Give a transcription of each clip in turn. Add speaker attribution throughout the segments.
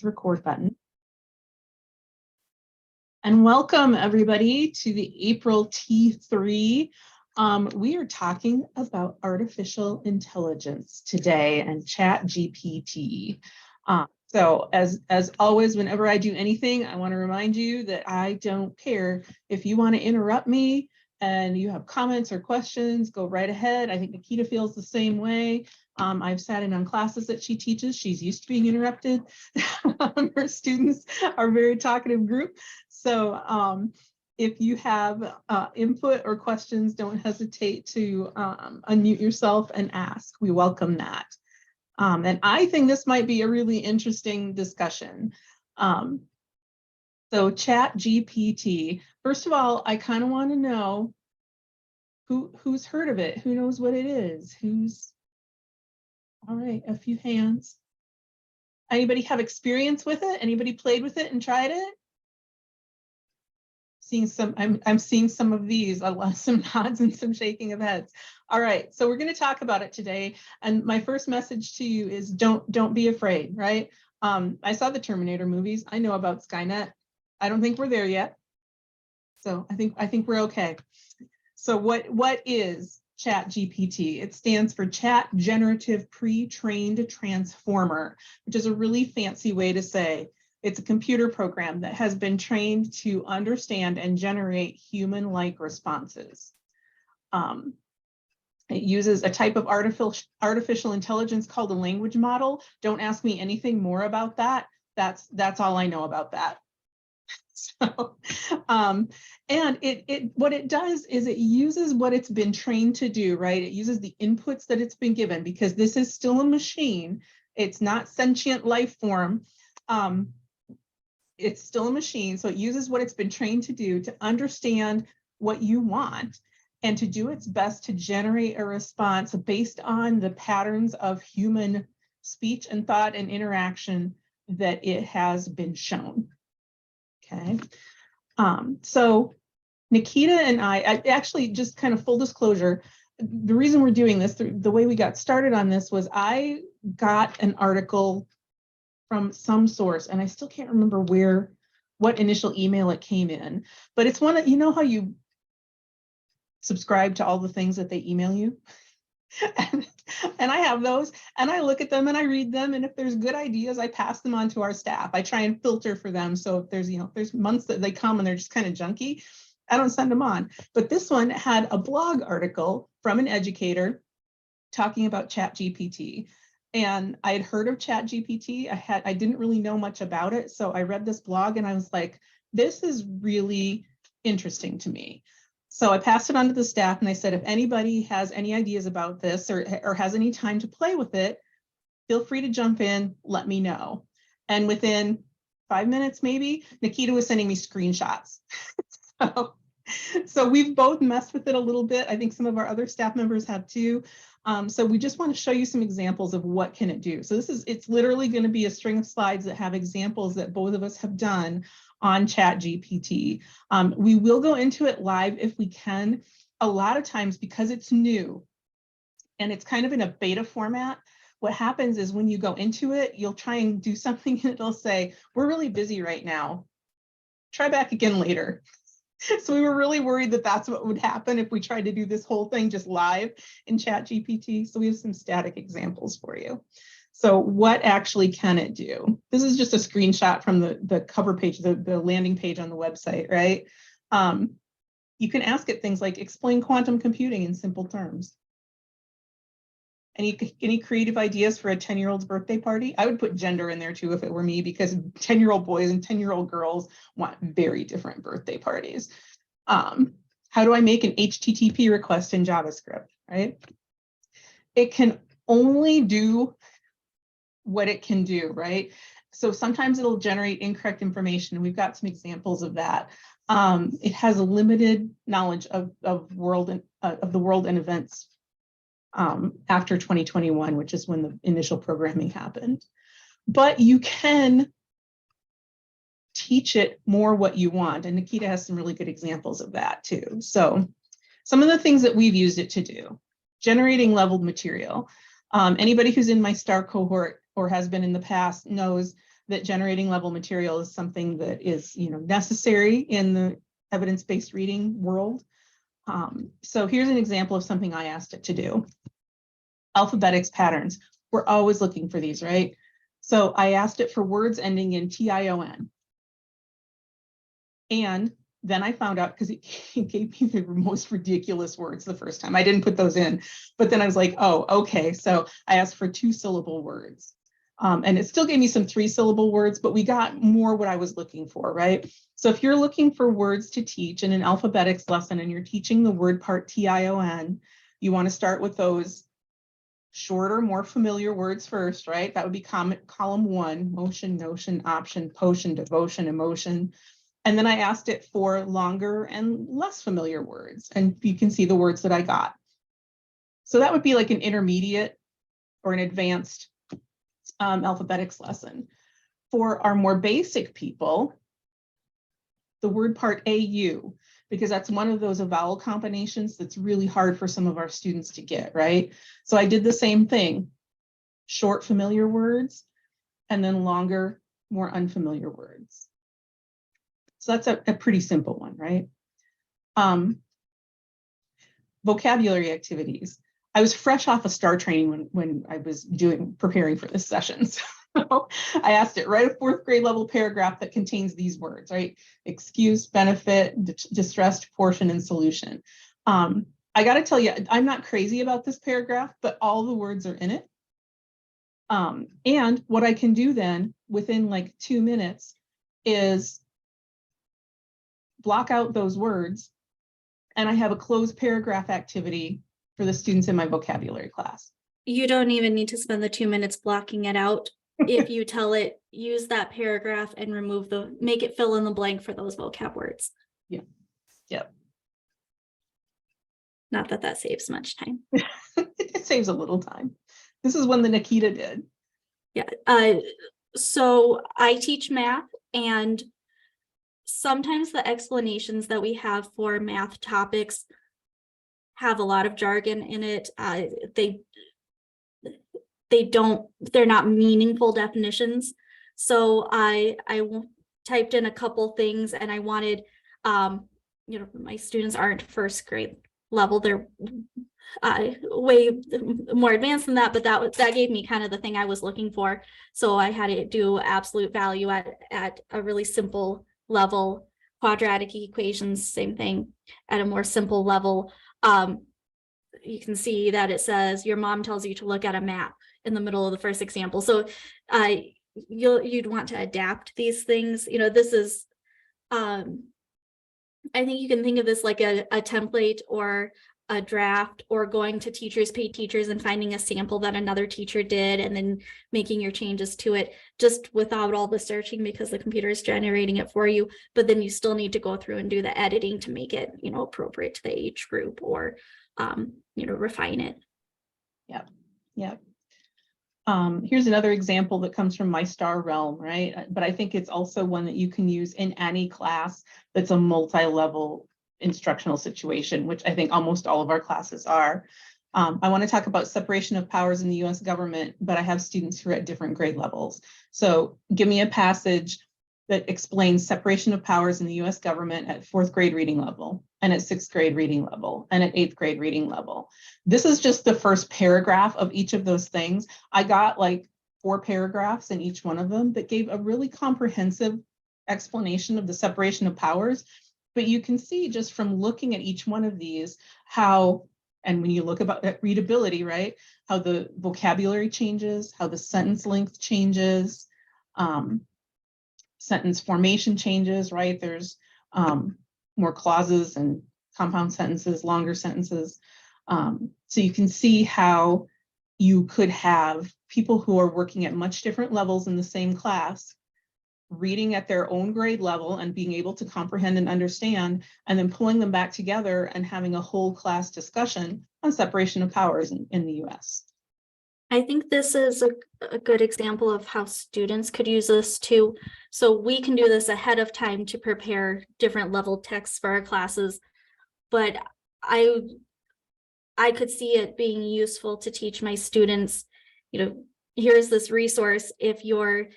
Speaker 1: the record button. And welcome everybody to the April T3. We are talking about artificial intelligence today and ChatGPT. So as always, whenever I do anything, I want to remind you that I don't care if you want to interrupt me and you have comments or questions, go right ahead. I think Nikita feels the same way. I've sat in on classes that she teaches. She's used to being interrupted. Her students are a very talkative group. So if you have input or questions, don't hesitate to unmute yourself and ask. We welcome that. And I think this might be a really interesting discussion. So ChatGPT, first of all, I kind of want to know who's heard of it, who knows what it is, all right, a few hands. Anybody have experience with it? Anybody played with it and tried it? Seeing some, I'm seeing some of these, some nods and some shaking of heads. All right, so we're going to talk about it today. And my first message to you is don't be afraid, right? I saw the Terminator movies. I know about Skynet. I don't think we're there yet. So I think we're okay. So what is ChatGPT? It stands for Chat Generative Pre-trained Transformer, which is a really fancy way to say it's a computer program that has been trained to understand and generate human-like responses. It uses a type of artificial intelligence called a language model. Don't ask me anything more about that. That's all I know about that. So, and what it does is it uses what it's been trained to do, right? It uses the inputs that it's been given, because this is still a machine. It's not sentient life form. It's still a machine. So it uses what it's been trained to do to understand what you want and to do its best to generate a response based on the patterns of human speech and thought and interaction that it has been shown. Okay, so Nikita and I actually, just kind of full disclosure, the reason we're doing this, the way we got started on this was I got an article from some source, and I still can't remember what initial email it came in, but it's one that, you know how you subscribe to all the things that they email you? And I have those, and I look at them and I read them, and if there's good ideas, I pass them on to our staff. I try and filter for them. So if there's months that they come and they're just kind of junky, I don't send them on. But this one had a blog article from an educator talking about ChatGPT. And I had heard of ChatGPT. I didn't really know much about it. So I read this blog and I was like, this is really interesting to me. So I passed it on to the staff and I said, if anybody has any ideas about this or has any time to play with it, feel free to jump in, let me know. And within 5 minutes, maybe, Nikita was sending me screenshots. So we've both messed with it a little bit. I think some of our other staff members have too. So we just want to show you some examples of what can it do. So it's literally going to be a string of slides that have examples that both of us have done on ChatGPT. We will go into it live if we can. A lot of times, because it's new and it's kind of in a beta format, what happens is when you go into it, you'll try and do something and it'll say, we're really busy right now. Try back again later. So we were really worried that that's what would happen if we tried to do this whole thing just live in ChatGPT. So we have some static examples for you. So what actually can it do? This is just a screenshot from the cover page, the landing page on the website, right? You can ask it things like, explain quantum computing in simple terms. Any creative ideas for a 10-year-old's birthday party? I would put gender in there too if it were me, because 10-year-old boys and 10-year-old girls want very different birthday parties. How do I make an HTTP request in JavaScript, right? It can only do what it can do, right? So sometimes it'll generate incorrect information. We've got some examples of that. It has a limited knowledge of the world and events after 2021, which is when the initial programming happened. But you can teach it more what you want. And Nikita has some really good examples of that too. So some of the things that we've used it to do: generating leveled material. Anybody who's in my STAR cohort or has been in the past knows that generating level material is something that is, necessary in the evidence-based reading world. So here's an example of something I asked it to do. Alphabetics patterns. We're always looking for these, right? So I asked it for words ending in TION. And then I found out, because it gave me the most ridiculous words the first time. I didn't put those in, but then I was like, oh, okay. So I asked for 2-syllable words. And it still gave me some 3-syllable words, but we got more what I was looking for, right? So if you're looking for words to teach in an alphabetics lesson and you're teaching the word part TION, you want to start with those shorter, more familiar words first, right? That would be column 1, motion, notion, option, potion, devotion, emotion. And then I asked it for longer and less familiar words. And you can see the words that I got. So that would be like an intermediate or an advanced alphabetics lesson. For our more basic people, the word part AU, because that's one of those vowel combinations that's really hard for some of our students to get, right? So I did the same thing, short familiar words, and then longer, more unfamiliar words. So that's a pretty simple one, right? Vocabulary activities. I was fresh off of STAR training when I was preparing for this session. So I asked it, write a 4th grade level paragraph that contains these words, right? Excuse, benefit, distressed, portion, and solution. I got to tell you, I'm not crazy about this paragraph, but all the words are in it. And what I can do then within like 2 minutes is block out those words, and I have a closed paragraph activity for the students in my vocabulary class.
Speaker 2: You don't even need to spend the 2 minutes blocking it out. If you tell it, use that paragraph and make it fill in the blank for those vocab words.
Speaker 1: Yeah. Yep.
Speaker 2: Not that that saves much time.
Speaker 1: It saves a little time. This is one that Nikita did.
Speaker 2: Yeah. So I teach math, and sometimes the explanations that we have for math topics have a lot of jargon in it. They're not meaningful definitions. So I typed in a couple things, and I wanted, my students aren't 1st grade level. They're way more advanced than that, but that gave me kind of the thing I was looking for. So I had it do absolute value at a really simple level, quadratic equations, same thing at a more simple level. You can see that it says your mom tells you to look at a map in the middle of the first example. So you'd want to adapt these things. This is, I think you can think of this like a template or a draft, or going to teachers pay teachers and finding a sample that another teacher did and then making your changes to it, just without all the searching, because the computer is generating it for you. But then you still need to go through and do the editing to make it, appropriate to the age group, or refine it. Yep.
Speaker 1: Yep. Here's another example that comes from my STAR realm, right? But I think it's also one that you can use in any class that's a multi-level instructional situation, which I think almost all of our classes are. I want to talk about separation of powers in the US government, but I have students who are at different grade levels. So give me a passage that explains separation of powers in the US government at 4th grade reading level, and at 6th grade reading level, and at 8th grade reading level. This is just the first paragraph of each of those things. I got like 4 paragraphs in each one of them that gave a really comprehensive explanation of the separation of powers. But you can see just from looking at each one of these how, and when you look at readability, right, how the vocabulary changes, how the sentence length changes, sentence formation changes, right? There's more clauses and compound sentences, longer sentences. So you can see how you could have people who are working at much different levels in the same class reading at their own grade level and being able to comprehend and understand, and then pulling them back together and having a whole class discussion on separation of powers in the US.
Speaker 2: I think this is a good example of how students could use this too. So we can do this ahead of time to prepare different level texts for our classes, but I could see it being useful to teach my students, here's this resource. If you're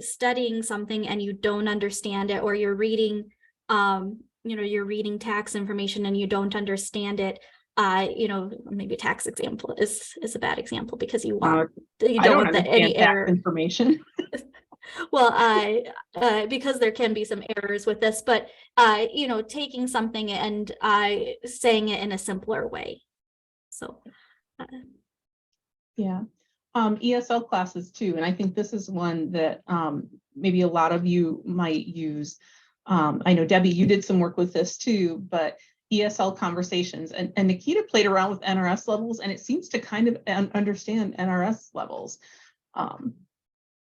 Speaker 2: studying something and you don't understand it, or you're reading, you're reading tax information and you don't understand it. Maybe tax example is a bad example because you
Speaker 1: I
Speaker 2: don't
Speaker 1: don't
Speaker 2: want any
Speaker 1: understand tax
Speaker 2: error.
Speaker 1: information.
Speaker 2: Well, because there can be some errors with this, but taking something and saying it in a simpler way. So,
Speaker 1: yeah. ESL classes too, and I think this is one that maybe a lot of you might use. I know, Debbie, you did some work with this too, but ESL conversations, and Nikita played around with NRS levels, and it seems to kind of understand NRS levels.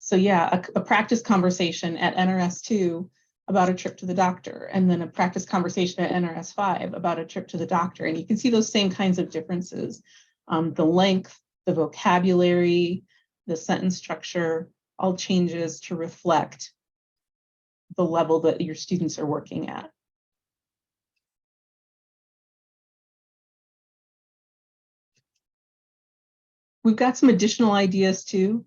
Speaker 1: So yeah, a practice conversation at NRS 2 about a trip to the doctor, and then a practice conversation at NRS 5 about a trip to the doctor. And you can see those same kinds of differences. The length, the vocabulary, the sentence structure, all changes to reflect the level that your students are working at. We've got some additional ideas too.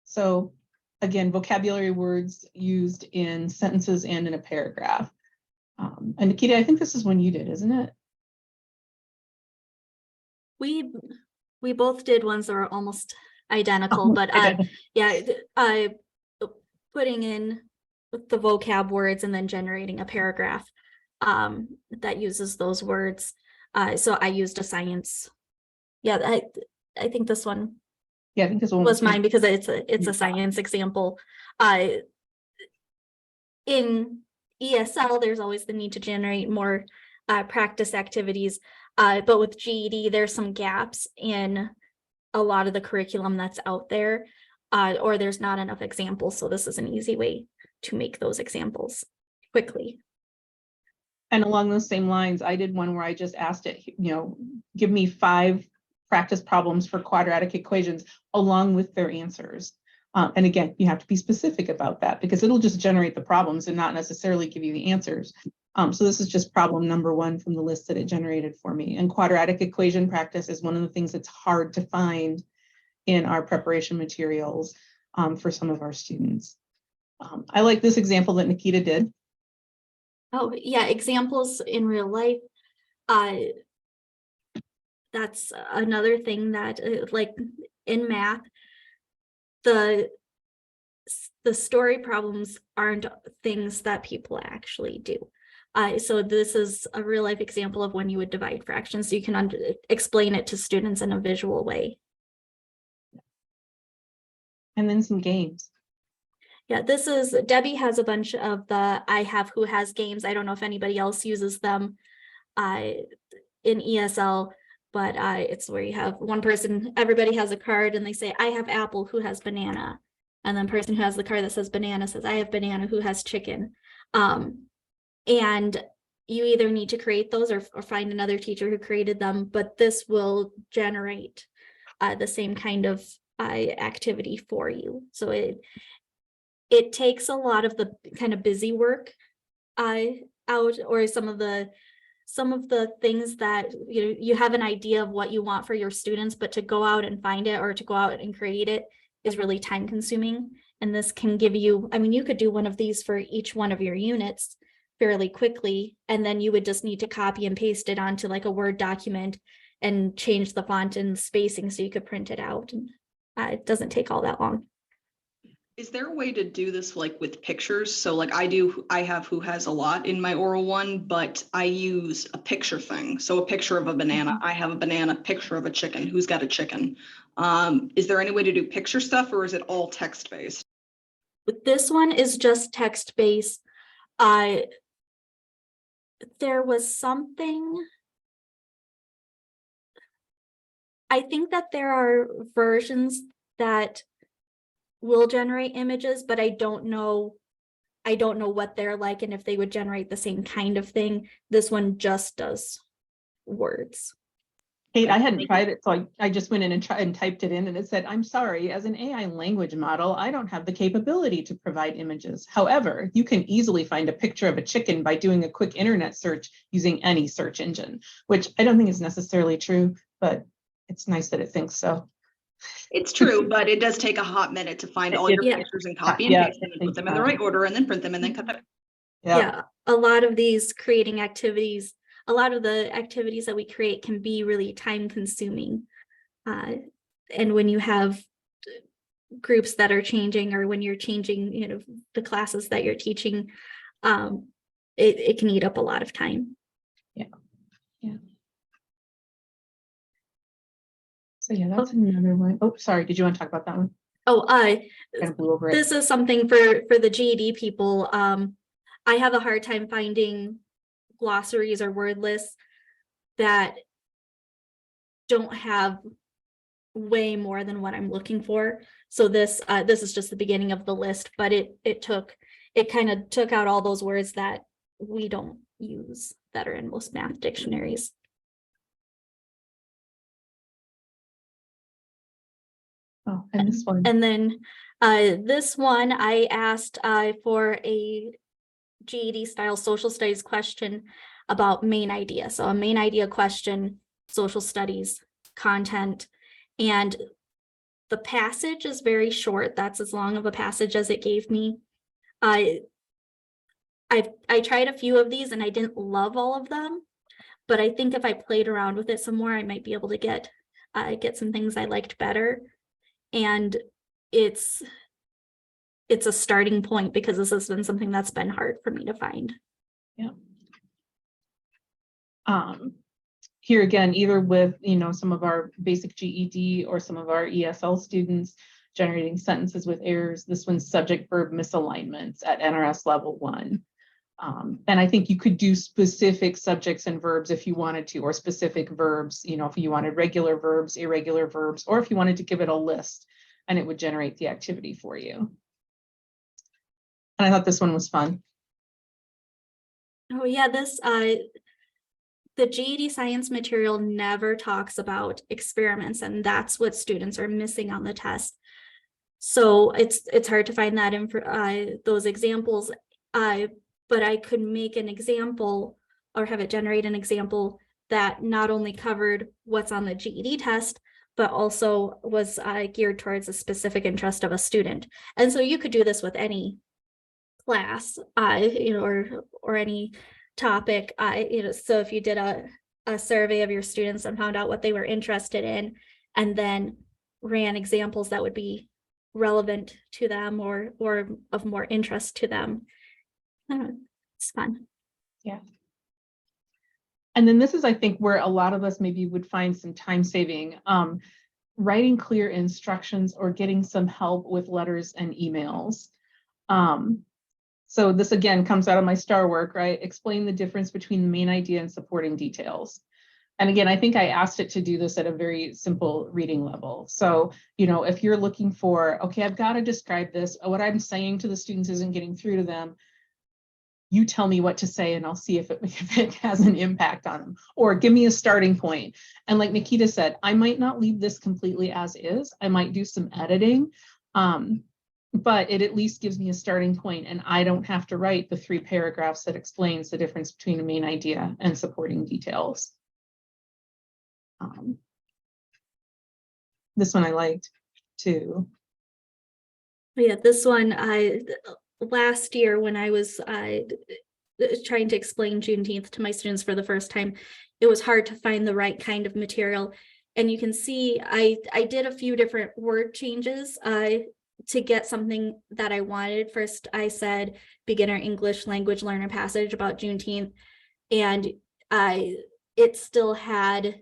Speaker 1: So again, vocabulary words used in sentences and in a paragraph. And Nikita, I think this is one you did, isn't it?
Speaker 2: We both did ones that were almost identical, but yeah, putting in the vocab words and then generating a paragraph that uses those words. So I used a science. Yeah, I think this one.
Speaker 1: Yeah, I think this one
Speaker 2: was mine because it's a science example. In ESL, there's always the need to generate more practice activities, but with GED, there's some gaps in a lot of the curriculum that's out there, or there's not enough examples. So this is an easy way to make those examples quickly.
Speaker 1: And along those same lines, I did one where I just asked it, give me 5 practice problems for quadratic equations along with their answers. And again, you have to be specific about that because it'll just generate the problems and not necessarily give you the answers. So this is just problem number 1 from the list that it generated for me. And quadratic equation practice is one of the things that's hard to find in our preparation materials for some of our students. I like this example that Nikita did.
Speaker 2: Oh, yeah, examples in real life. That's another thing that, like in math, the story problems aren't things that people actually do. So this is a real life example of when you would divide fractions. So you can explain it to students in a visual way.
Speaker 1: And then some games.
Speaker 2: Yeah, Debbie has a bunch of the I Have Who Has games. I don't know if anybody else uses them in ESL, but it's where you have one person, everybody has a card and they say, I have apple, who has banana? And then the person who has the card that says banana says, I have banana, who has chicken? And you either need to create those or find another teacher who created them, but this will generate the same kind of activity for you. So it takes a lot of the kind of busy work out, or some of the things that you have an idea of what you want for your students, but to go out and find it or to go out and create it is really time consuming. And this can give you, I mean, you could do one of these for each one of your units fairly quickly, and then you would just need to copy and paste it onto like a Word document and change the font and spacing so you could print it out. And it doesn't take all that long.
Speaker 3: Is there a way to do this like with pictures? So like I have Who Has a lot in my oral one, but I use a picture thing. So a picture of a banana, I have a banana, picture of a chicken, who's got a chicken? Is there any way to do picture stuff, or is it all text-based?
Speaker 2: But this one is just text-based. There was something, I think that there are versions that will generate images, but I don't know what they're like and if they would generate the same kind of thing. This one just does words.
Speaker 1: Kate, I hadn't tried it, so I just went in and typed it in, and it said, I'm sorry, as an AI language model, I don't have the capability to provide images. However, you can easily find a picture of a chicken by doing a quick internet search using any search engine, which I don't think is necessarily true, but it's nice that it thinks so.
Speaker 3: It's true, but it does take a hot minute to find all your
Speaker 2: Yeah.
Speaker 3: pictures and copy and
Speaker 1: Yeah,
Speaker 3: paste them and put
Speaker 1: takes
Speaker 3: them in the
Speaker 1: time.
Speaker 3: right order and then print them and then cut them.
Speaker 2: Yeah, a lot of these creating activities, a lot of the activities that we create can be really time consuming. And when you have groups that are changing, or when you're changing, you know, the classes that you're teaching, it can eat up a lot of time.
Speaker 1: So yeah, that's another one. Oh, sorry. Did you want to talk about that one?
Speaker 2: Oh,
Speaker 1: Kind of blew over it.
Speaker 2: this is something for the GED people. I have a hard time finding glossaries or word lists that don't have way more than what I'm looking for. So this is just the beginning of the list, but it kind of took out all those words that we don't use that are in most math dictionaries.
Speaker 1: Oh, and this one.
Speaker 2: And then this one I asked for a GED style social studies question about main idea. So a main idea question, social studies, content, and the passage is very short. That's as long of a passage as it gave me. I tried a few of these and I didn't love all of them, but I think if I played around with it some more, I might be able to get some things I liked better. And it's a starting point, because this has been something that's been hard for me to find.
Speaker 1: Yeah. Here again, either with, you know, some of our basic GED or some of our ESL students generating sentences with errors. This one's subject verb misalignments at NRS level 1. And I think you could do specific subjects and verbs if you wanted to, or specific verbs, you know, if you wanted regular verbs, irregular verbs, or if you wanted to give it a list and it would generate the activity for you. And I thought this one was fun.
Speaker 2: Oh yeah, this the GED science material never talks about experiments, and that's what students are missing on the test. So it's hard to find that in those examples. But I could make an example or have it generate an example that not only covered what's on the GED test, but also was geared towards a specific interest of a student. And so you could do this with any class, you know, or any topic, you know. So if you did a survey of your students and found out what they were interested in, and then ran examples that would be relevant to them or of more interest to them, it's fun.
Speaker 1: Yeah. And then this is, I think, where a lot of us maybe would find some time saving. Writing clear instructions or getting some help with letters and emails. So this again comes out of my STAR work, right? Explain the difference between the main idea and supporting details. And again, I think I asked it to do this at a very simple reading level. So, you know, if you're looking for, okay, I've got to describe this, what I'm saying to the students isn't getting through to them, you tell me what to say and I'll see if it has an impact on them, or give me a starting point. And like Nikita said, I might not leave this completely as is. I might do some editing, but it at least gives me a starting point, and I don't have to write the 3 paragraphs that explains the difference between a main idea and supporting details. This one I liked too.
Speaker 2: Yeah, this one, last year when I was trying to explain Juneteenth to my students for the first time, it was hard to find the right kind of material. And you can see I did a few different word changes to get something that I wanted. First, I said beginner English language learner passage about Juneteenth, and it still had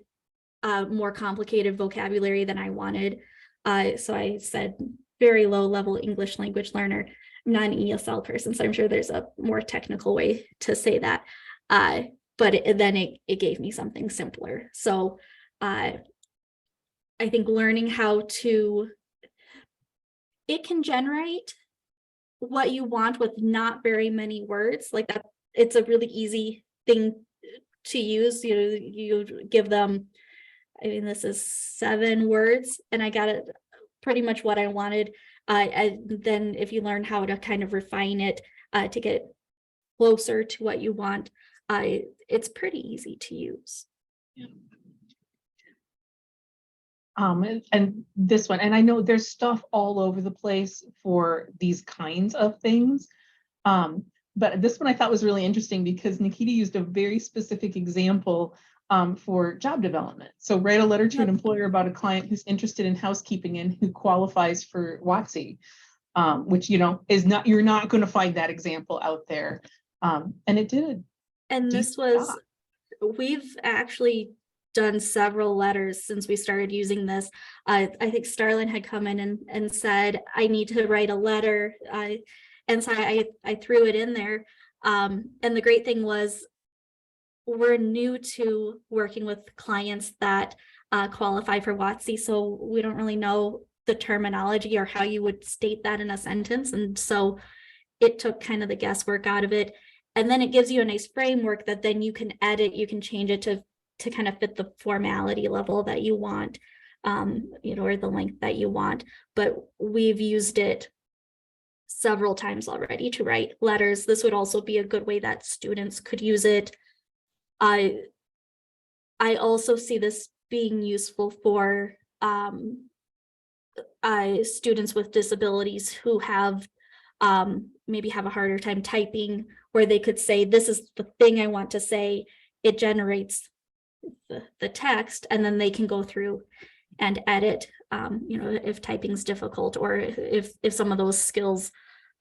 Speaker 2: more complicated vocabulary than I wanted. So I said very low level English language learner. I'm not an ESL person, so I'm sure there's a more technical way to say that. But then it gave me something simpler. So I think learning how to, it can generate what you want with not very many words. Like that, it's a really easy thing to use. You give them, I mean, this is 7 words, and I got it pretty much what I wanted. Then if you learn how to kind of refine it to get closer to what you want, it's pretty easy to use.
Speaker 1: Yeah. And this one, and I know there's stuff all over the place for these kinds of things. But this one I thought was really interesting because Nikita used a very specific example for job development. So write a letter to an employer about a client who's interested in housekeeping and who qualifies for WOTC, which, you know, is not, you're not going to find that example out there. And it did.
Speaker 2: And this was, we've actually done several letters since we started using this. I think Starlin had come in and said, I need to write a letter. And so I threw it in there. And the great thing was we're new to working with clients that qualify for WOTC, so we don't really know the terminology or how you would state that in a sentence. And so it took kind of the guesswork out of it. And then it gives you a nice framework that then you can edit, you can change it to kind of fit the formality level that you want, you know, or the length that you want. But we've used it several times already to write letters. This would also be a good way that students could use it. I also see this being useful for students with disabilities who have maybe have a harder time typing, where they could say, this is the thing I want to say. It generates the text, and then they can go through and edit, you know, if typing's difficult, or if some of those skills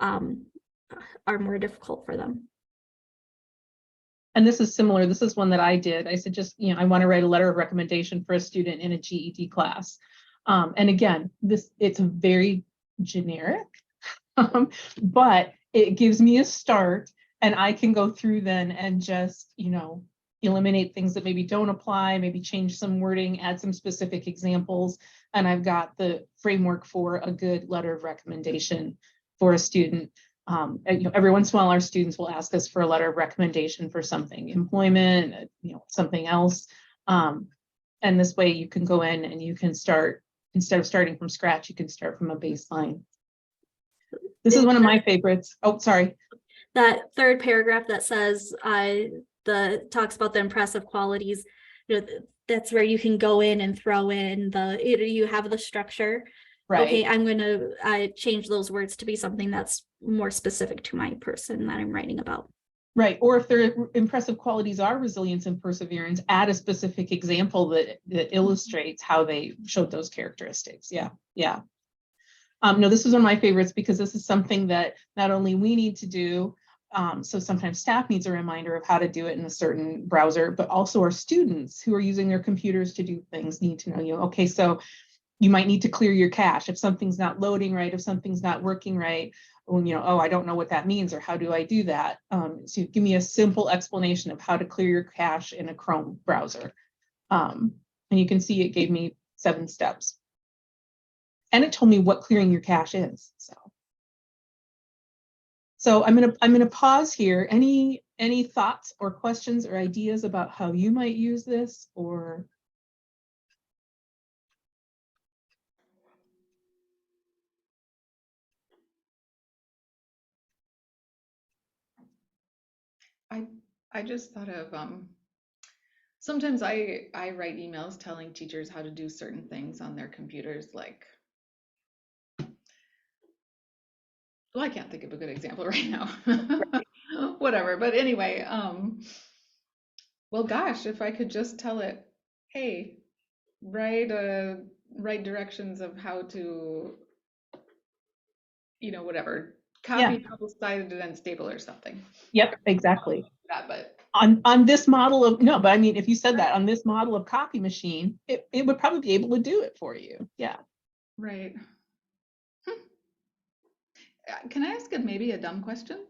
Speaker 2: are more difficult for them.
Speaker 1: And this is similar. This is one that I did. I said, just, you know, I want to write a letter of recommendation for a student in a GED class. And again, it's very generic, but it gives me a start, and I can go through then and just, you know, eliminate things that maybe don't apply, maybe change some wording, add some specific examples. And I've got the framework for a good letter of recommendation for a student. And, you know, every once in a while, our students will ask us for a letter of recommendation for something, employment, you know, something else. And this way you can go in and you can start, instead of starting from scratch, you can start from a baseline. This is one of my favorites. Oh, sorry.
Speaker 2: That third paragraph that says, talks about the impressive qualities, you know, that's where you can go in and throw in you have the structure. Right. Okay, I'm going to change those words to be something that's more specific to my person that I'm writing about.
Speaker 1: Right. Or if their impressive qualities are resilience and perseverance, add a specific example that illustrates how they showed those characteristics. Yeah. Yeah. No, this is one of my favorites because this is something that not only we need to do, so sometimes staff needs a reminder of how to do it in a certain browser, but also our students who are using their computers to do things need to know, you know, okay, so you might need to clear your cache if something's not loading right, if something's not working right. When, you know, oh, I don't know what that means, or how do I do that? So give me a simple explanation of how to clear your cache in a Chrome browser. And you can see it gave me 7 steps. And it told me what clearing your cache is. So I'm gonna pause here. Any thoughts or questions or ideas about how you might use this? Or
Speaker 4: I just thought of sometimes I write emails telling teachers how to do certain things on their computers, like, well, I can't think of a good example right now. Whatever, but anyway, well, gosh, if I could just tell it, hey, write directions of how to, you know, whatever, copy, double-sided, and then staple or something.
Speaker 1: Yep, exactly.
Speaker 4: That, but
Speaker 1: on this model of, no, but I mean, if you said that on this model of copy machine, it would probably be able to do it for you. Yeah.
Speaker 4: Right. Can I ask maybe a dumb question?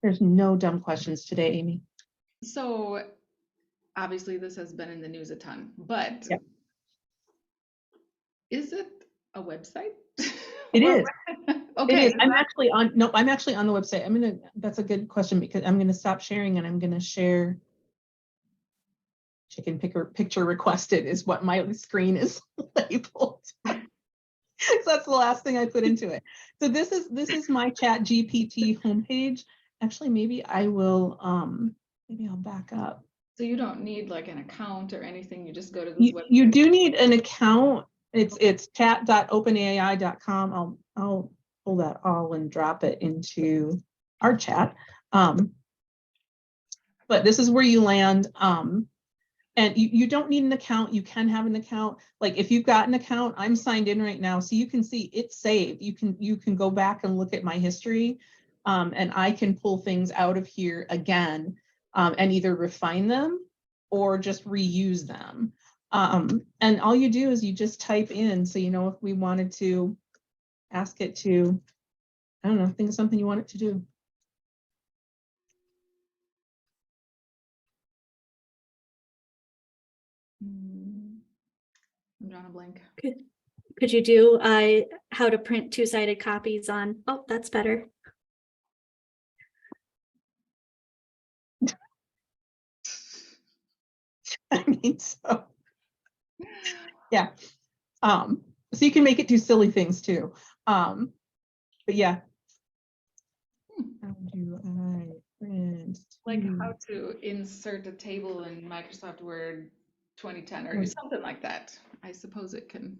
Speaker 1: There's no dumb questions today, Amy.
Speaker 4: So obviously this has been in the news a ton, but is it a website?
Speaker 1: It is.
Speaker 4: Okay.
Speaker 1: It is. I'm actually on the website. That's a good question because I'm gonna stop sharing and I'm gonna share. Chicken picture requested is what my screen is labeled. So that's the last thing I put into it. So this is my ChatGPT homepage. Actually, maybe I will maybe I'll back up.
Speaker 4: So you don't need like an account or anything, you just go to this website.
Speaker 1: You do need an account It's chat.openai.com. I'll pull that all and drop it into our chat. But this is where you land. And you don't need an account. You can have an account. Like if you've got an account, I'm signed in right now, so you can see it's saved. You can go back and look at my history, and I can pull things out of here again, and either refine them or just reuse them. And all you do is you just type in. So if we wanted to ask it to, I don't know, think of something you want it to do.
Speaker 4: I'm drawing a blank.
Speaker 2: Could you do how to print two-sided copies on? Oh, that's better.
Speaker 1: I mean, so yeah. So you can make it do silly things too. But yeah. How do I print?
Speaker 4: Like how to insert a table in Microsoft Word 2010 or something like that. I suppose it can.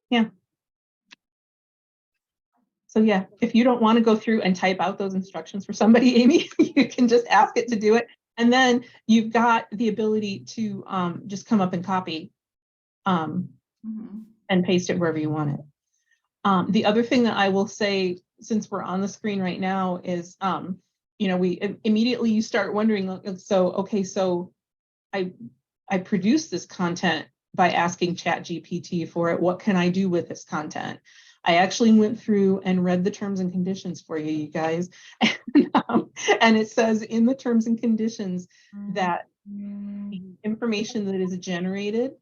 Speaker 1: Yeah. So yeah, if you don't want to go through and type out those instructions for somebody, Amy, you can just ask it to do it. And then you've got the ability to just come up and copy and paste it wherever you want it. The other thing that I will say, since we're on the screen right now, is we immediately you start wondering, so I produce this content by asking ChatGPT for it. What can I do with this content? I actually went through and read the terms and conditions for you guys. And it says in the terms and conditions that the information that is generated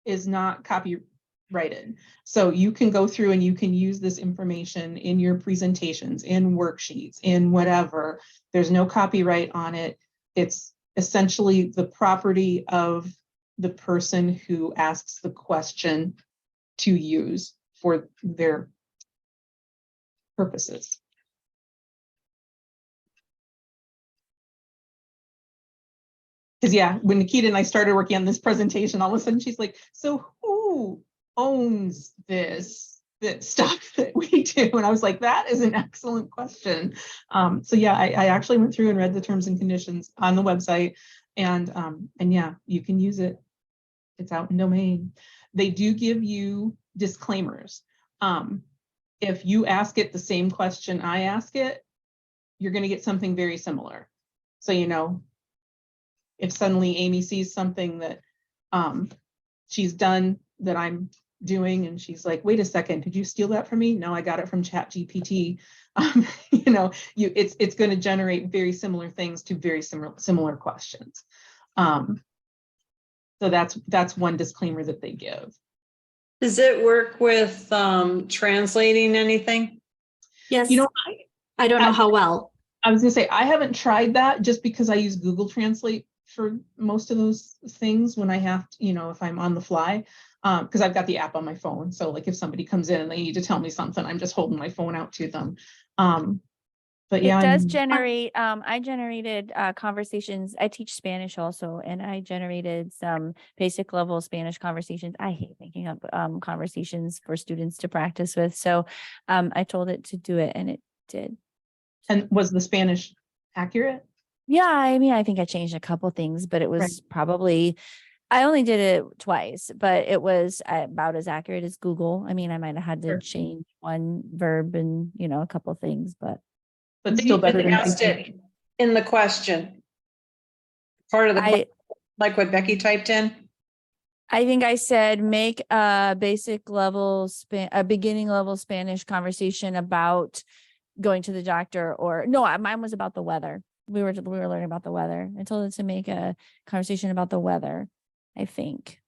Speaker 1: is not copyrighted. So you can go through and you can use this information in your presentations, in worksheets, in whatever. There's no copyright on it. It's essentially the property of the person who asks the question to use for their purposes. Because yeah, when Nikita and I started working on this presentation, all of a sudden she's like, so who owns this stuff that we do? And I was like, that is an excellent question. So yeah, I actually went through and read the terms and conditions on the website, and yeah, you can use it. It's out in domain. They do give you disclaimers. If you ask it the same question I ask it, you're going to get something very similar. So, if suddenly Amy sees something that she's done that I'm doing, and she's like, wait a second, did you steal that from me? No, I got it from ChatGPT. It's going to generate very similar things to very similar questions. So that's one disclaimer that they give.
Speaker 5: Does it work with translating anything?
Speaker 2: Yes. I don't know how well.
Speaker 1: I was gonna say, I haven't tried that just because I use Google Translate for most of those things when I have to, if I'm on the fly, because I've got the app on my phone. So like if somebody comes in and they need to tell me something, I'm just holding my phone out to them. But yeah,
Speaker 6: it does generate, I generated conversations. I teach Spanish also, and I generated some basic level Spanish conversations. I hate making up conversations for students to practice with. So I told it to do it and it did.
Speaker 1: And was the Spanish accurate?
Speaker 6: Yeah, I mean, I think I changed a couple things, but it was probably, I only did it twice, but it was about as accurate as Google. I mean, I might have had to change one verb and, a couple things, but
Speaker 1: still better than
Speaker 5: asked it in the question. Part of the question, like what Becky typed in.
Speaker 6: I think I said make a basic level, a beginning level Spanish conversation about going to the doctor, or no, mine was about the weather. We were learning about the weather. I told it to make a conversation about the weather, I think.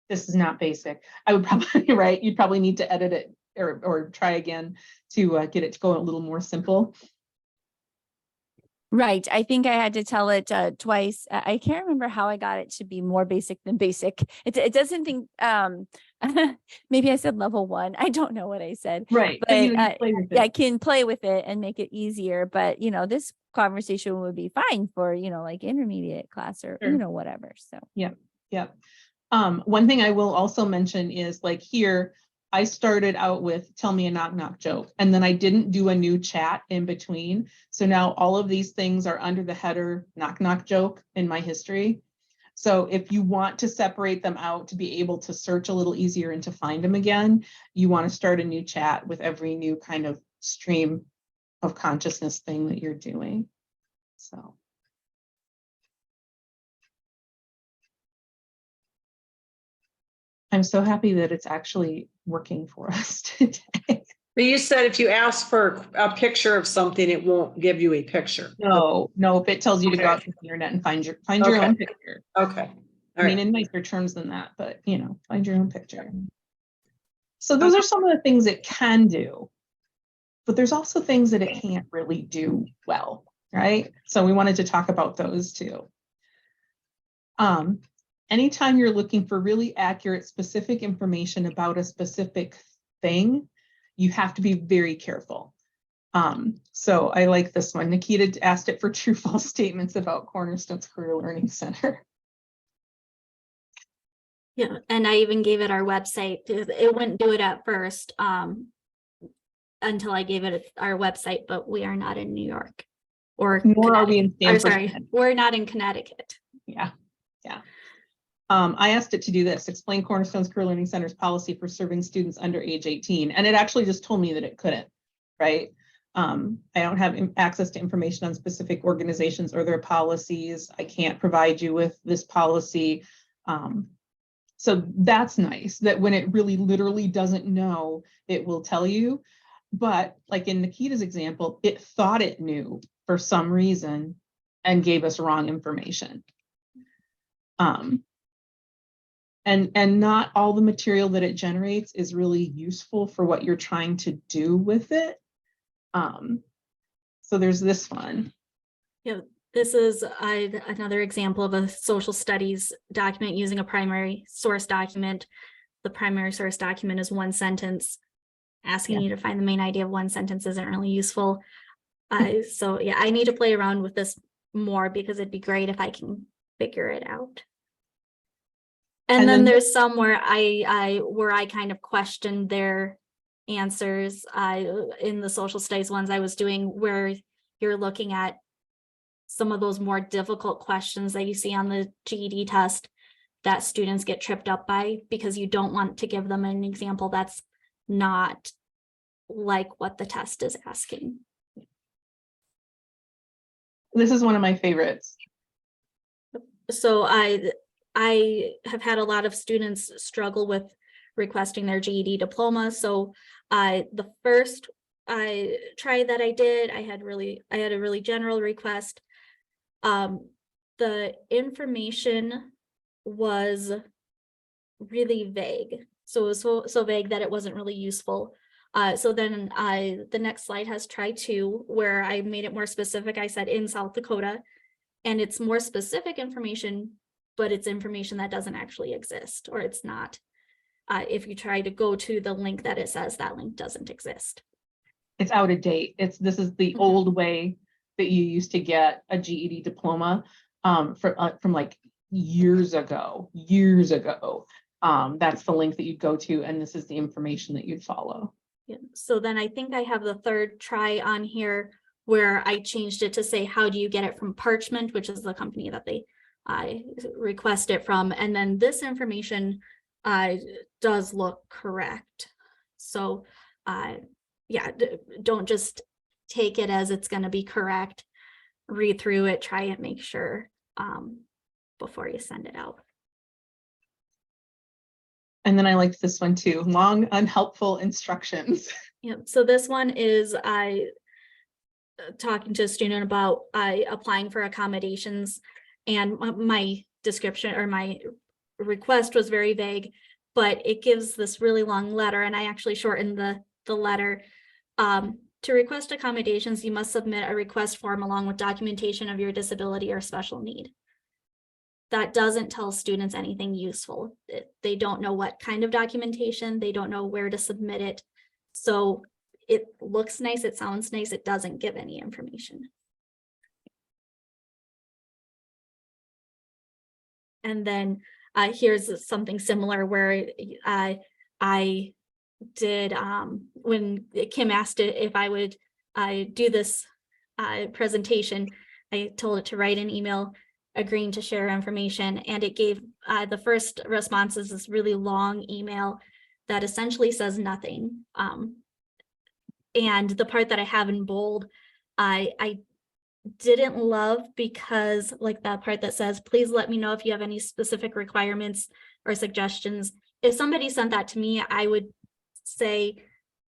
Speaker 1: this is not basic. I would probably, right, you'd probably need to edit it or try again to get it to go a little more simple.
Speaker 6: Right. I think I had to tell it twice. I can't remember how I got it to be more basic than basic. It doesn't think, maybe I said level 1. I don't know what I said.
Speaker 1: Right.
Speaker 6: But
Speaker 1: you play with it.
Speaker 6: I can play with it and make it easier. But, this conversation would be fine for, like intermediate class or,
Speaker 1: Sure.
Speaker 6: whatever. So.
Speaker 1: Yeah. One thing I will also mention is like here, I started out with tell me a knock knock joke, and then I didn't do a new chat in between. So now all of these things are under the header knock knock joke in my history. So if you want to separate them out to be able to search a little easier and to find them again, you want to start a new chat with every new kind of stream of consciousness thing that you're doing. So. I'm so happy that it's actually working for us today.
Speaker 5: But you said if you ask for a picture of something, it won't give you a picture.
Speaker 1: No, if it tells you to go out to the internet and find your own picture.
Speaker 5: Okay.
Speaker 1: I mean, in nicer terms than that, but find your own picture. So those are some of the things it can do, but there's also things that it can't really do well, right? So we wanted to talk about those too. Anytime you're looking for really accurate, specific information about a specific thing, you have to be very careful. So I like this one. Nikita asked it for true false statements about Cornerstone's Career Learning Center.
Speaker 2: Yeah, and I even gave it our website. It wouldn't do it at first until I gave it our website, but we are not in New York or
Speaker 1: Nor are we in Stanford.
Speaker 2: Sorry, we're not in Connecticut.
Speaker 1: Yeah. I asked it to do this, explain Cornerstone's Career Learning Center's policy for serving students under age 18. And it actually just told me that it couldn't, right? I don't have access to information on specific organizations or their policies. I can't provide you with this policy. So that's nice that when it really literally doesn't know, it will tell you. But like in Nikita's example, it thought it knew for some reason and gave us wrong information. And not all the material that it generates is really useful for what you're trying to do with it. So there's this one.
Speaker 2: Yeah, this is another example of a social studies document using a primary source document. The primary source document is one sentence. Asking you to find the main idea of one sentence isn't really useful. So yeah, I need to play around with this more because it'd be great if I can figure it out. And then there's some where I kind of questioned their answers. In the social studies ones I was doing, where you're looking at some of those more difficult questions that you see on the GED test that students get tripped up by because you don't want to give them an example that's not like what the test is asking.
Speaker 1: This is one of my favorites.
Speaker 2: So I have had a lot of students struggle with requesting their GED diploma. So the first try that I did, I had a really general request. The information was really vague. So it was so vague that it wasn't really useful. So then the next slide has try 2, where I made it more specific. I said in South Dakota, and it's more specific information, but it's information that doesn't actually exist, or it's not. If you try to go to the link that it says, that link doesn't exist.
Speaker 1: It's out of date. This is the old way that you used to get a GED diploma from like years ago. That's the link that you'd go to, and this is the information that you'd follow.
Speaker 2: Yeah. So then I think I have the third try on here where I changed it to say, how do you get it from Parchment, which is the company that I request it from. And then this information does look correct. So yeah, don't just take it as it's going to be correct. Read through it, try it, make sure before you send it out.
Speaker 1: And then I liked this one too, long, unhelpful instructions.
Speaker 2: Yeah, so this one is talking to a student about applying for accommodations, and my description or my request was very vague, but it gives this really long letter, and I actually shortened the letter. To request accommodations, you must submit a request form along with documentation of your disability or special need. That doesn't tell students anything useful. They don't know what kind of documentation, they don't know where to submit it. So it looks nice, it sounds nice, it doesn't give any information. And then here's something similar where I did, when Kim asked it if I would do this presentation, I told it to write an email agreeing to share information, and it gave the first response is this really long email that essentially says nothing. And the part that I have in bold, I didn't love, because like that part that says, please let me know if you have any specific requirements or suggestions. If somebody sent that to me, I would say,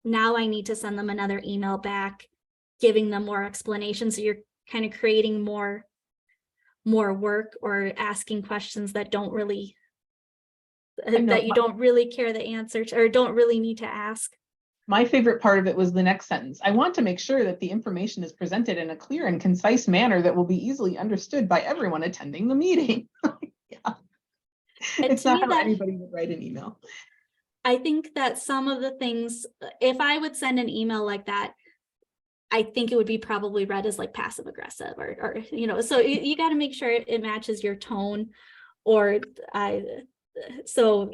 Speaker 2: now I need to send them another email back, giving them more explanation. So you're kind of creating more work or asking questions that don't really, that you don't really care the answer to, or don't really need to ask.
Speaker 1: My favorite part of it was the next sentence. I want to make sure that the information is presented in a clear and concise manner that will be easily understood by everyone attending the meeting. Yeah. It's not how anybody would write an email.
Speaker 2: I think that some of the things, if I would send an email like that, I think it would be probably read as like passive aggressive or you know, so you got to make sure it matches your tone, or so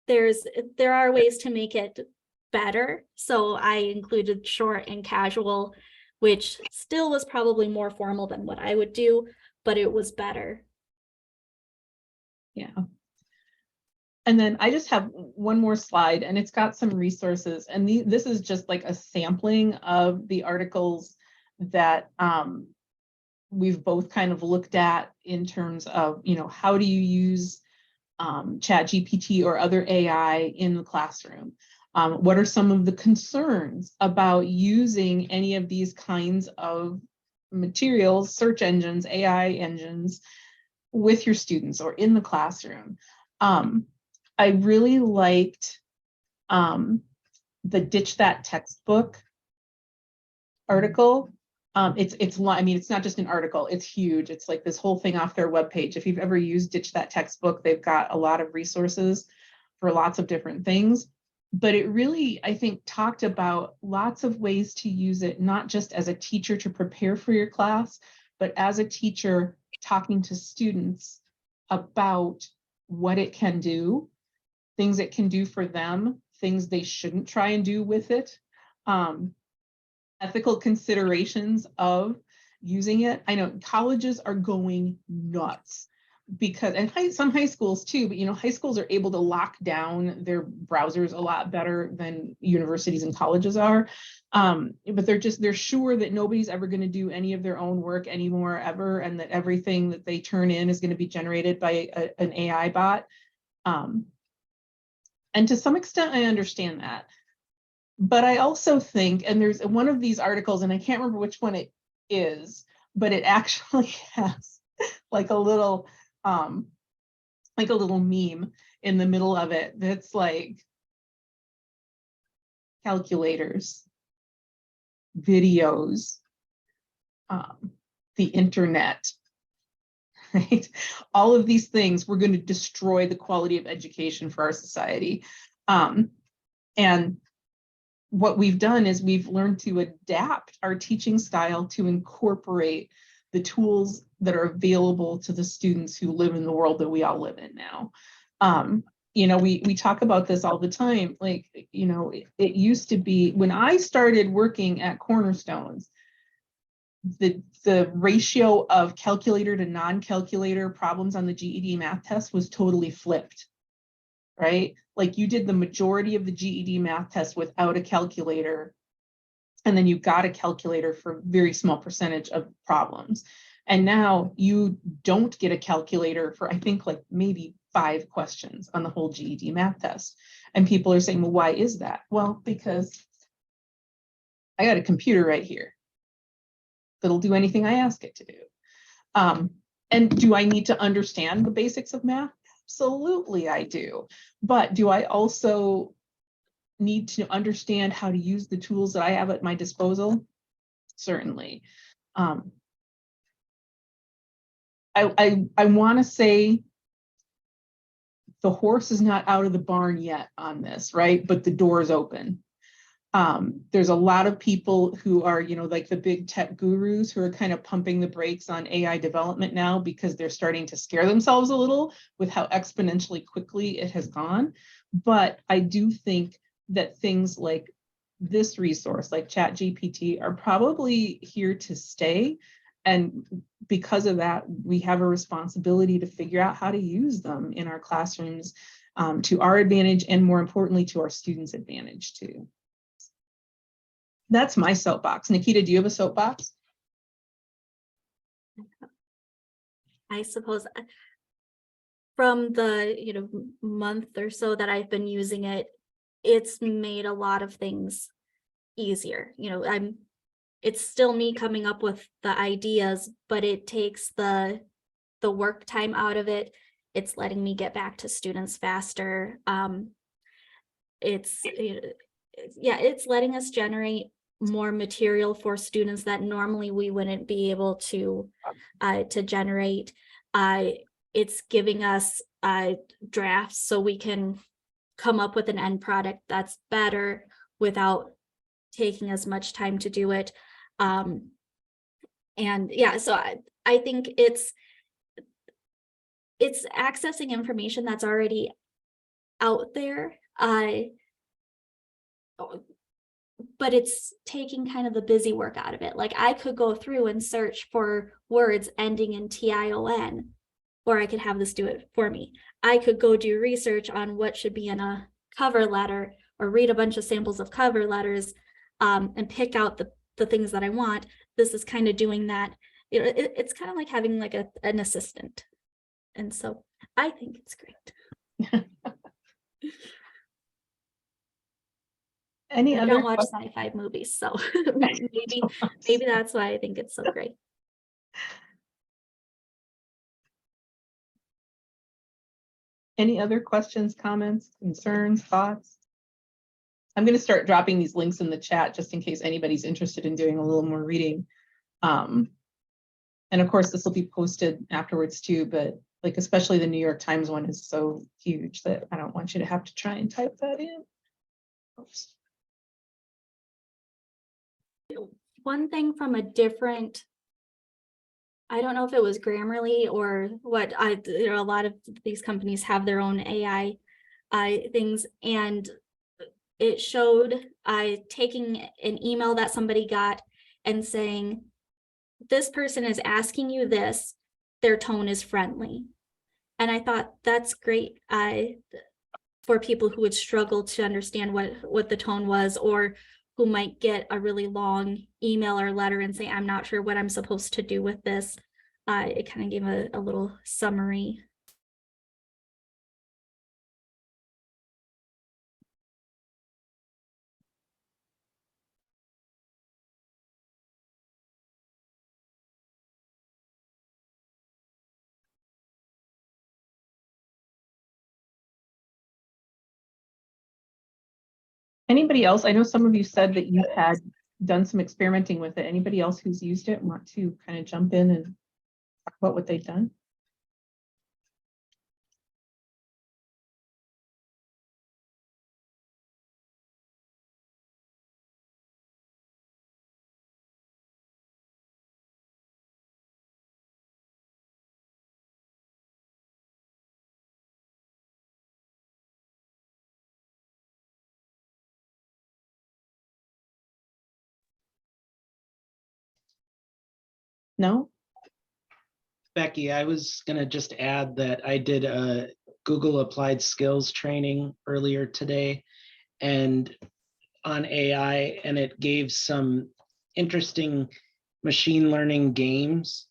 Speaker 2: there are ways to make it better. So I included short and casual, which still was probably more formal than what I would do, but it was better.
Speaker 1: Yeah. And then I just have one more slide, and it's got some resources, and this is just like a sampling of the articles that we've both kind of looked at in terms of, you know, how do you use ChatGPT or other AI in the classroom? What are some of the concerns about using any of these kinds of materials, search engines, AI engines with your students or in the classroom? I really liked the Ditch That Textbook article. I mean, it's not just an article, it's huge. It's like this whole thing off their webpage. If you've ever used Ditch That Textbook, they've got a lot of resources for lots of different things. But it really, I think, talked about lots of ways to use it, not just as a teacher to prepare for your class, but as a teacher talking to students about what it can do, things it can do for them, things they shouldn't try and do with it, ethical considerations of using it. I know colleges are going nuts because, and some high schools too, but you know, high schools are able to lock down their browsers a lot better than universities and colleges are. But they're sure that nobody's ever going to do any of their own work anymore ever, and that everything that they turn in is going to be generated by an AI bot. And to some extent, I understand that. But I also think, and there's one of these articles, and I can't remember which one it is, but it actually has like a little meme in the middle of it that's like calculators, videos, the internet, right? All of these things, we're going to destroy the quality of education for our society. And what we've done is we've learned to adapt our teaching style to incorporate the tools that are available to the students who live in the world that we all live in now. You know, we talk about this all the time. Like, you know, it used to be when I started working at Cornerstones, the ratio of calculator to non-calculator problems on the GED math test was totally flipped, right? Like you did the majority of the GED math test without a calculator, and then you got a calculator for a very small percentage of problems. And now you don't get a calculator for, I think, like maybe 5 questions on the whole GED math test. And people are saying, well, why is that? Well, because I got a computer right here that'll do anything I ask it to do. And do I need to understand the basics of math? Absolutely, I do. But do I also need to understand how to use the tools that I have at my disposal? Certainly. I want to say the horse is not out of the barn yet on this, right? But the door is open. There's a lot of people who are, like the big tech gurus who are kind of pumping the brakes on AI development now because they're starting to scare themselves a little with how exponentially quickly it has gone. But I do think that things like this resource, like ChatGPT, are probably here to stay. And because of that, we have a responsibility to figure out how to use them in our classrooms to our advantage, and more importantly, to our students' advantage too. That's my soapbox. Nikita, do you have a soapbox?
Speaker 2: I suppose from the month or so that I've been using it, it's made a lot of things easier. It's still me coming up with the ideas, but it takes the work time out of it. It's letting me get back to students faster. It's letting us generate more material for students that normally we wouldn't be able to generate. It's giving us drafts so we can come up with an end product that's better without taking as much time to do it. So I think it's accessing information that's already out there, but it's taking kind of the busy work out of it. Like I could go through and search for words ending in TION, or I could have this do it for me. I could go do research on what should be in a cover letter, or read a bunch of samples of cover letters and pick out the things that I want. This is kind of doing that. It's kind of like having like an assistant. And so I think it's great.
Speaker 1: Any
Speaker 2: I
Speaker 1: other
Speaker 2: don't watch sci-fi movies, so maybe that's why I think it's so great.
Speaker 1: Any other questions, comments, concerns, thoughts? I'm going to start dropping these links in the chat just in case anybody's interested in doing a little more reading. And of course, this will be posted afterwards too, but like especially the New York Times one is so huge that I don't want you to have to try and type that in. Oops.
Speaker 2: One thing from a different, I don't know if it was Grammarly or what, a lot of these companies have their own AI things, and it showed taking an email that somebody got and saying, this person is asking you this, their tone is friendly. And I thought that's great for people who would struggle to understand what the tone was, or who might get a really long email or letter and say, I'm not sure what I'm supposed to do with this. It kind of gave a little summary.
Speaker 1: Anybody else? I know some of you said that you had done some experimenting with it. Anybody else who's used it want to kind of jump in and talk about what they've done? No?
Speaker 7: Becky, I was going to just add that I did a Google Applied Skills training earlier today and on AI, and it gave some interesting machine learning games.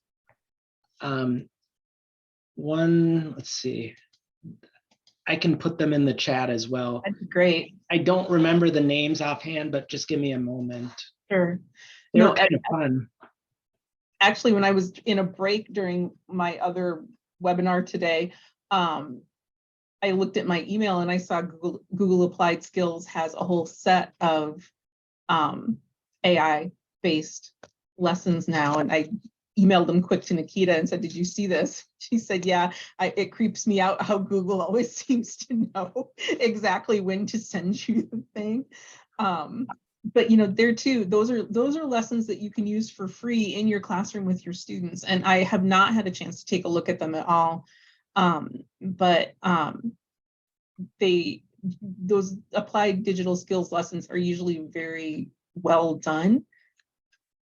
Speaker 7: Let's see, I can put them in the chat as well.
Speaker 1: That's great.
Speaker 7: I don't remember the names offhand, but just give me a moment.
Speaker 1: Sure.
Speaker 7: They're
Speaker 1: No,
Speaker 7: kind of fun.
Speaker 1: actually, when I was in a break during my other webinar today, I looked at my email and I saw Google Applied Skills has a whole set of AI-based lessons now. And I emailed them quick to Nikita and said, did you see this? She said, yeah, it creeps me out how Google always seems to know exactly when to send you the thing. But you know, there too, those are lessons that you can use for free in your classroom with your students. And I have not had a chance to take a look at them at all. But those applied digital skills lessons are usually very well done.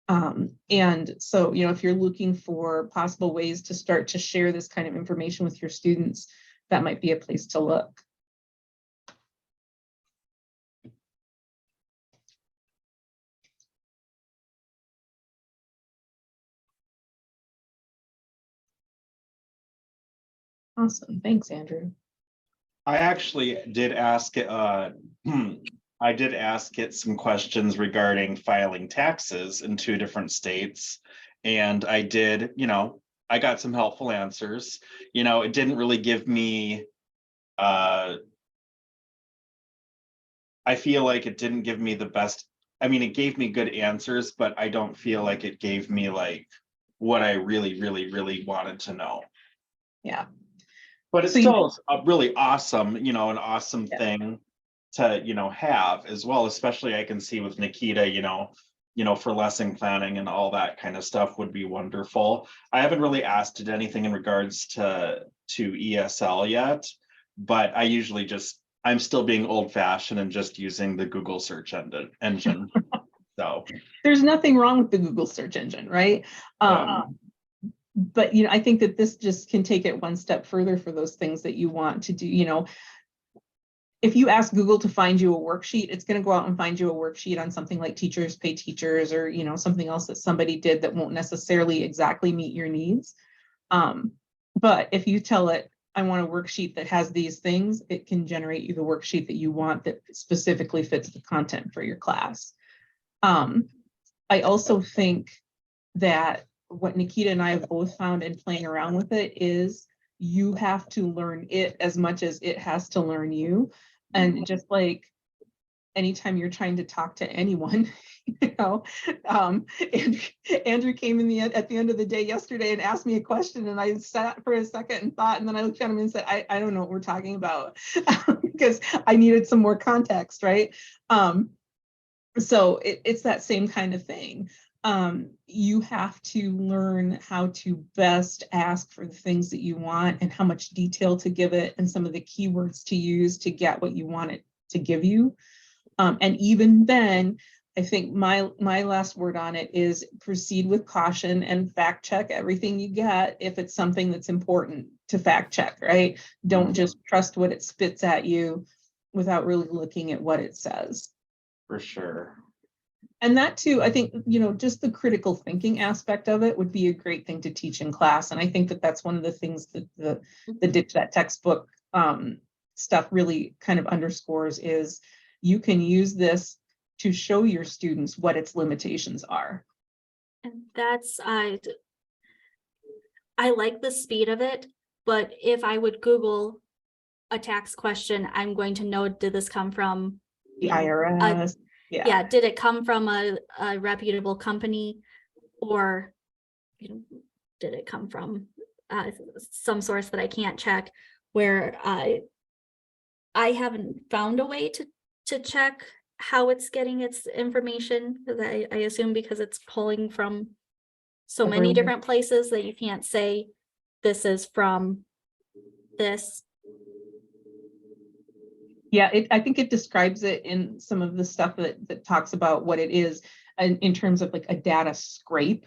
Speaker 1: And so, you know, if you're looking for possible ways to start to share this kind of information with your students, that might be a place to look. Awesome. Thanks, Andrew.
Speaker 8: I actually did ask it, I did ask it some questions regarding filing taxes in 2 different states. And I did, you know, I got some helpful answers. You know, it didn't really give me, I feel like it didn't give me the best, I mean, it gave me good answers, but I don't feel like it gave me like what I really, really, really wanted to know.
Speaker 1: Yeah.
Speaker 8: But it's
Speaker 1: So
Speaker 8: still a really awesome, you know, an awesome
Speaker 1: Yeah.
Speaker 8: thing to, you know, have as well, especially I can see with Nikita, you know, for lesson planning and all that kind of stuff would be wonderful. I haven't really asked it anything in regards to ESL yet, but I usually just, I'm still being old fashioned and just using the Google search engine. So
Speaker 1: there's nothing wrong with the Google search engine, right? But you know, I think that this just can take it one step further for those things that you want to do. You know, if you ask Google to find you a worksheet, it's going to go out and find you a worksheet on something like Teachers Pay Teachers, or you know, something else that somebody did that won't necessarily exactly meet your needs. But if you tell it, I want a worksheet that has these things, it can generate you the worksheet that you want that specifically fits the content for your class. I also think that what Nikita and I have both found in playing around with it is you have to learn it as much as it has to learn you. And just like anytime you're trying to talk to anyone, you know, Andrew came in at the end of the day yesterday and asked me a question, and I sat for a second and thought, and then I looked at him and said, I don't know what we're talking about because I needed some more context, right? So it's that same kind of thing. You have to learn how to best ask for the things that you want and how much detail to give it and some of the keywords to use to get what you want it to give you. And even then, I think my last word on it is proceed with caution and fact check everything you get if it's something that's important to fact check, right? Don't just trust what it spits at you without really looking at what it says.
Speaker 8: for sure.
Speaker 1: And that too, I think, you know, just the critical thinking aspect of it would be a great thing to teach in class. And I think that that's one of the things that the Ditch That Textbook stuff really kind of underscores is you can use this to show your students what its limitations are.
Speaker 2: And that's, I like the speed of it, but if I would Google a tax question, I'm going to know, did this come from
Speaker 1: The IRS.
Speaker 2: yeah, did it come from a reputable company, or you know, did it come from some source that I can't check, where I haven't found a way to check how it's getting its information, because I assume because it's pulling from so many different places that you can't say this is from this.
Speaker 1: Yeah, I think it describes it in some of the stuff that talks about what it is in terms of like a data scrape.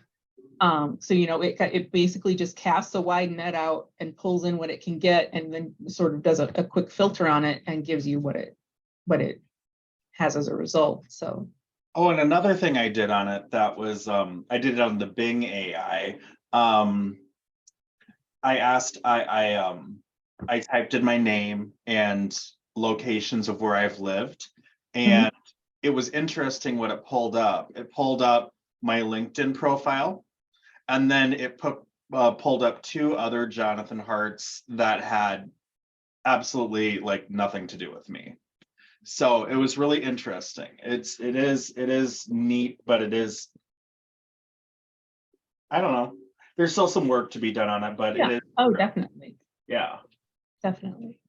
Speaker 1: So, you know, it basically just casts a wide net out and pulls in what it can get, and then sort of does a quick filter on it and gives you what it has as a result. So.
Speaker 8: Oh, and another thing I did on it that was, I did it on the Bing AI. I asked, I typed in my name and locations of where I've lived, and it was interesting what it pulled up. It pulled up my LinkedIn profile, And then it pulled up 2 other Jonathan Harts that had absolutely like nothing to do with me. So it was really interesting. It is neat, but it is, I don't know. There's still some work to be done on it, but
Speaker 1: Yeah.
Speaker 8: it is.
Speaker 1: Oh, definitely.
Speaker 8: Yeah.
Speaker 1: Definitely.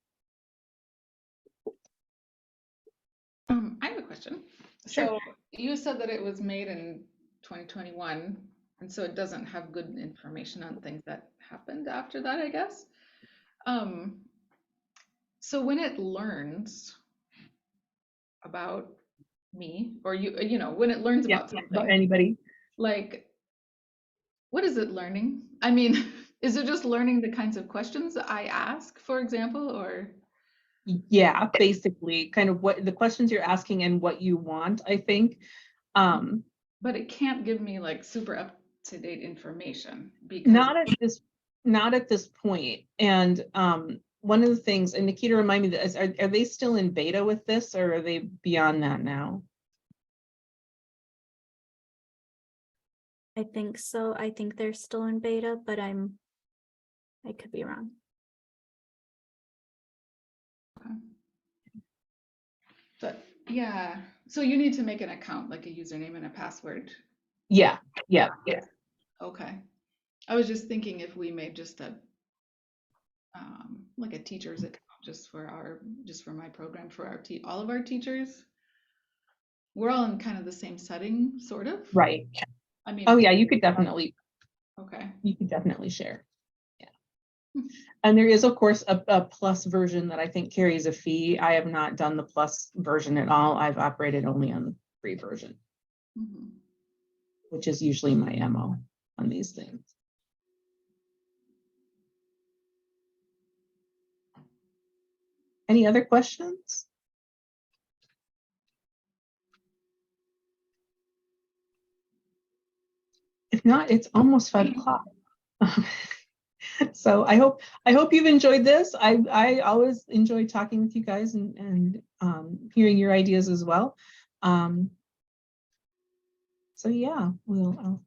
Speaker 4: I have a question.
Speaker 1: Sure.
Speaker 4: So you said that it was made in 2021, and so it doesn't have good information on things that happened after that, I guess. So when it learns about me, or you know, when it learns
Speaker 1: Yeah,
Speaker 4: about
Speaker 1: about
Speaker 4: something,
Speaker 1: anybody.
Speaker 4: like, what is it learning? I mean, is it just learning the kinds of questions I ask, for example, or?
Speaker 1: Yeah, basically kind of what the questions you're asking and what you want, I think.
Speaker 4: But it can't give me like super up to date information because
Speaker 1: Not at this point. And one of the things, and Nikita, remind me, that are they still in beta with this, or are they beyond that now?
Speaker 2: I think so. I think they're still in beta, but I could be wrong.
Speaker 4: But yeah, so you need to make an account, like a username and a password.
Speaker 1: Yeah.
Speaker 4: Okay. I was just thinking if we made just a like a teacher's account just for my program for all of our teachers. We're all in kind of the same setting, sort of.
Speaker 1: Right.
Speaker 4: I mean,
Speaker 1: Oh yeah, you could definitely share. Yeah. And there is, of course, a plus version that I think carries a fee. I have not done the plus version at all. I've operated only on the free version, which is usually my MO on these things. Any other questions? If not, it's almost 5 o'clock. So I hope you've enjoyed this. I always enjoy talking with you guys and hearing your ideas as well. So yeah, I'll